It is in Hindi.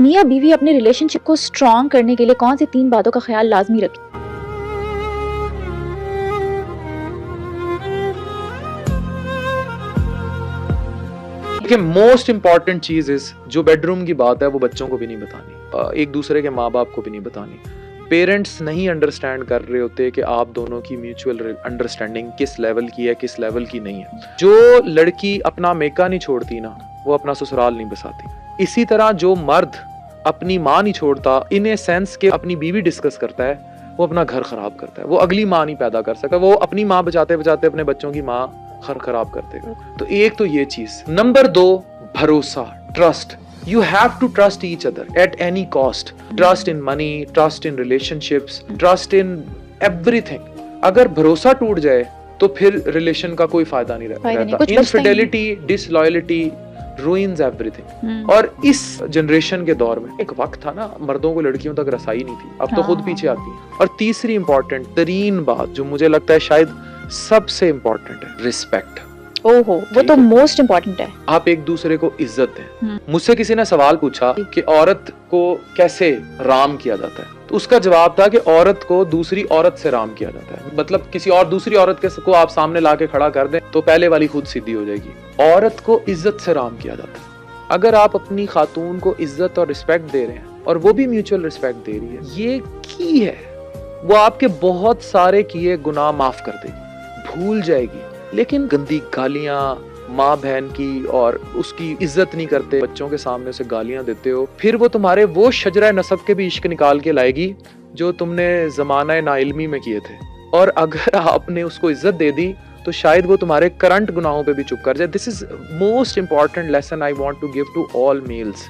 मियाँ बीवी अपने रिलेशनशिप को स्ट्रॉन्ग करने के लिए कौन सी 3 बातों का ख्याल लाजमी रखें? देखिए, मोस्ट इंपॉर्टेंट चीज इज जो बेडरूम की बात है वो बच्चों को भी नहीं बतानी, एक दूसरे के माँ बाप को भी नहीं बतानी। पेरेंट्स नहीं अंडरस्टैंड कर रहे होते कि आप दोनों की म्यूचुअल अंडरस्टैंडिंग किस लेवल की है, किस लेवल की नहीं है। जो लड़की अपना मेका नहीं छोड़ती ना, वो अपना ससुराल नहीं बसाती। इसी तरह जो मर्द अपनी माँ नहीं छोड़ता, इन ए सेंस के अपनी बीवी डिस्कस करता है, वो अपना घर खराब करता है। वो अगली माँ नहीं पैदा कर सका, वो अपनी माँ बचाते बचाते अपने बच्चों की माँ घर खराब कर देगा। तो एक तो ये चीज। नंबर 2, भरोसा, trust. You have to trust each other at any cost. Trust in money, trust in relationships, trust in everything. अगर भरोसा टूट जाए तो फिर रिलेशन का कोई फायदा नहीं रहता। Infidelity, disloyalty ruins everything. और इस जनरेशन के दौर में एक वक्त था ना, मर्दों को लड़कियों तक रसाई नहीं थी, अब तो खुद पीछे आती है। और तीसरी इंपॉर्टेंट तरीन बात जो मुझे लगता है शायद सबसे इंपॉर्टेंट है, रिस्पेक्ट। ओहो, वो तो मोस्ट इम्पोर्टेंट है। आप एक दूसरे को इज्जत दें। मुझसे किसी ने सवाल पूछा कि औरत को कैसे राम किया जाता है, तो उसका जवाब था कि औरत को दूसरी औरत से राम किया जाता है। मतलब किसी और दूसरी औरत को आप सामने लाके खड़ा कर दें तो पहले वाली खुद सीधी हो जाएगी। औरत को इज्जत से राम किया जाता है। अगर आप अपनी खातून को इज्जत और रिस्पेक्ट दे रहे हैं और वो भी म्यूचुअल रिस्पेक्ट दे रही है, ये की है, वो आपके बहुत सारे किए गुनाह माफ कर देगी, भूल जाएगी। लेकिन गंदी गालियां माँ बहन की और उसकी इज्जत नहीं करते, बच्चों के सामने उसे गालियां देते हो, फिर वो तुम्हारे वो शजरा नसब के भी इश्क निकाल के लाएगी जो तुमने जमाना नाइल्मी में किए थे। और अगर आपने उसको इज्जत दे दी तो शायद वो तुम्हारे करंट गुनाहों पे भी चुप कर जाए। This is most important lesson I want to give to all mails.